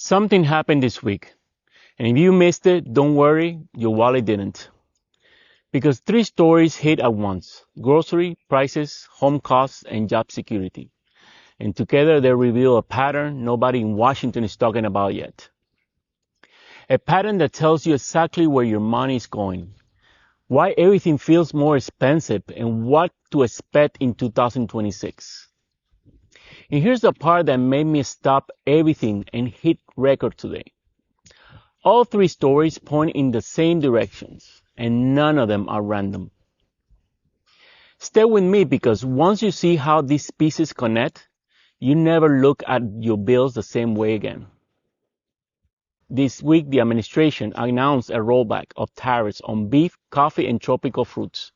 Something happened this week, and if you missed it, don't worry, your wallet didn't. Because three stories hit at once: grocery prices, home costs, and job security. And together they reveal a pattern nobody in Washington is talking about yet. A pattern that tells you exactly where your money is going, why everything feels more expensive, and what to expect in 2026. And here's the part that made me stop everything and hit record today. All three stories point in the same directions, and none of them are random. Stay with me, because once you see how these pieces connect, you never look at your bills the same way again. This week, the administration announced a rollback of tariffs on beef, coffee, and tropical fruits,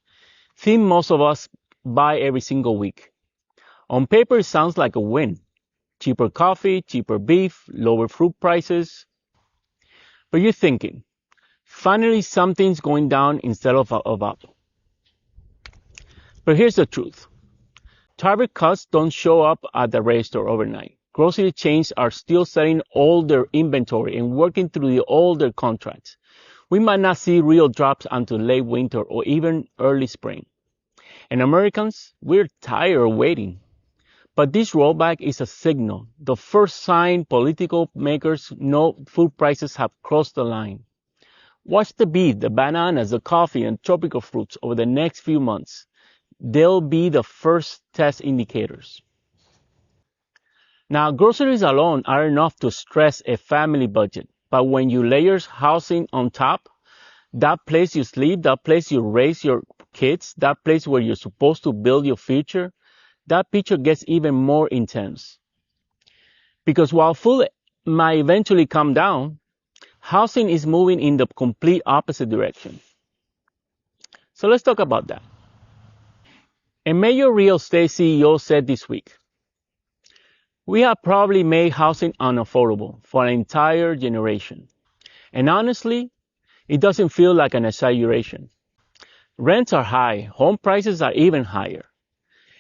things most of us buy every single week. On paper, it sounds like a win. Cheaper coffee, cheaper beef, lower fruit prices. But you're thinking, finally something's going down instead of up. But here's the truth. Tariff cuts don't show up at the register overnight. Grocery chains are still selling all their inventory and working through all their contracts. We might not see real drops until late winter or even early spring. And Americans, we're tired of waiting. But this rollback is a signal, the first sign political makers know food prices have crossed the line. Watch the beef, the bananas, the coffee, and tropical fruits over the next few months. They'll be the first test indicators. Now, groceries alone are enough to stress a family budget. But when you layer housing on top, that place you sleep, that place you raise your kids, that place where you're supposed to build your future, that picture gets even more intense. Because while food might eventually come down, housing is moving in the complete opposite direction. So let's talk about that. A major real estate CEO said this week, "We have probably made housing unaffordable for an entire generation." And honestly, it doesn't feel like an exaggeration. Rents are high, home prices are even higher.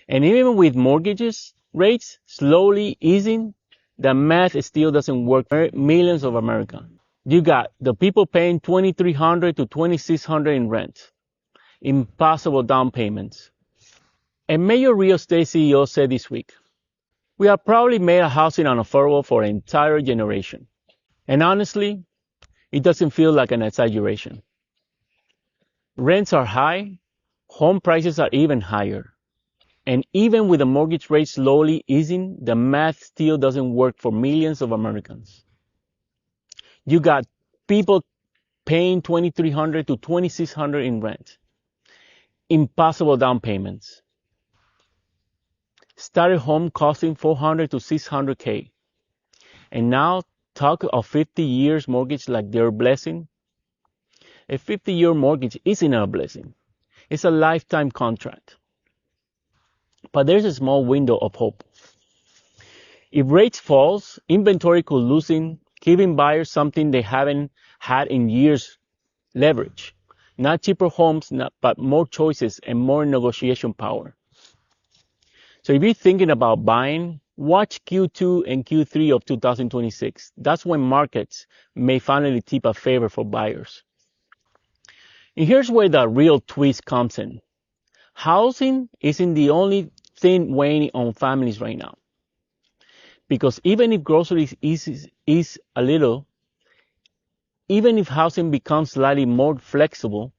And even with mortgages rates slowly easing, the math still doesn't work for millions of Americans. You got the people paying $2,300 to $2,600 in rent, impossible down payments. A major real estate CEO said this week, "We have probably made a housing unaffordable for an entire generation." And honestly, it doesn't feel like an exaggeration. Rents are high, home prices are even higher. And even with the mortgage rate slowly easing, the math still doesn't work for millions of Americans. You got people paying $2,300 to $2,600 in rent, impossible down payments. Started home costing $400 to $600K. And now talk of 50 years mortgage like they're a blessing. A 50-year mortgage isn't a blessing. It's a lifetime contract. But there's a small window of hope. If rates falls, inventory could loosen, giving buyers something they haven't had in years: leverage. Not cheaper homes, but more choices and more negotiation power. So if you're thinking about buying, watch Q2 and Q3 of 2026. That's when markets may finally tip a favor for buyers. And here's where the real twist comes in. Housing isn't the only thing weighing on families right now. Because even if groceries ease a little, even if housing becomes slightly more flexible,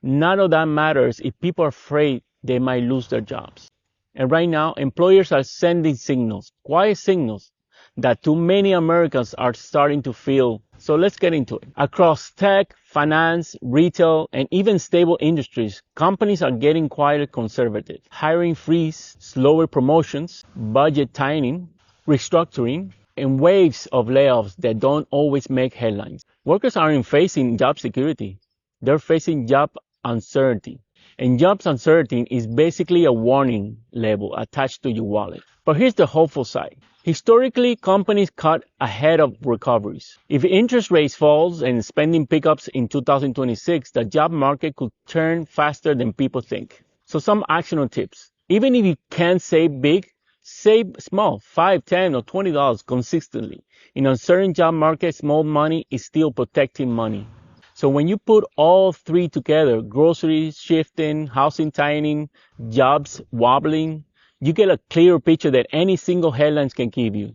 none of that matters if people are afraid they might lose their jobs. And right now, employers are sending signals, quiet signals, that too many Americans are starting to feel. So let's get into it. Across tech, finance, retail, and even stable industries, companies are getting quite conservative. Hiring freeze, slower promotions, budget tightening, restructuring, and waves of layoffs that don't always make headlines. Workers aren't facing job security. They're facing job uncertainty. And job uncertainty is basically a warning label attached to your wallet. But here's the hopeful side. Historically, companies cut ahead of recoveries. If interest rates falls and spending pickups in 2026, the job market could turn faster than people think. So some actionable tips. Even if you can't save big, Save small, 5, 10, or $20 consistently. In uncertain job market, small money is still protecting money. So when you put all three together, groceries shifting, housing tightening, jobs wobbling, you get a clearer picture that any single headlines can give you.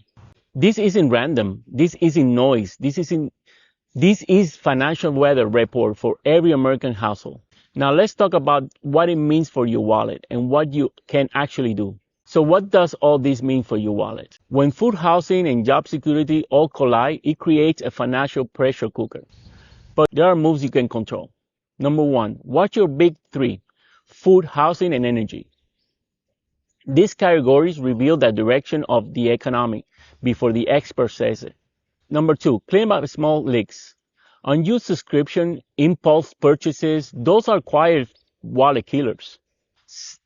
This isn't random. This isn't noise. This is financial weather report for every American household. Now let's talk about what it means for your wallet and what you can actually do. So what does all this mean for your wallet? When food, housing, and job security all collide, it creates a financial pressure cooker. But there are moves you can control. Number one, watch your big three: food, housing, and energy. These categories reveal the direction of the economy before the expert says it. Number two, clean up small leaks. Unused subscription, impulse purchases, those are quiet wallet killers.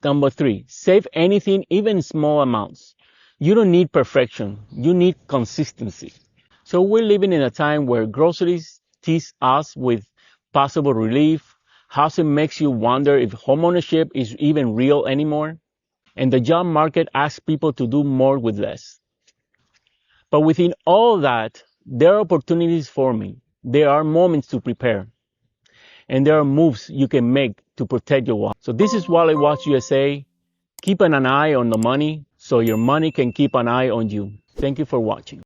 Number three, save anything, even small amounts. You don't need perfection, you need consistency. So we're living in a time where groceries tease us with possible relief. Housing makes you wonder if homeownership is even real anymore. And the job market asks people to do more with less. But within all that, there are opportunities forming. There are moments to prepare. And there are moves you can make to protect your wallet. So this is Wallet Watch USA. Keep an eye on the money so your money can keep an eye on you. Thank you for watching.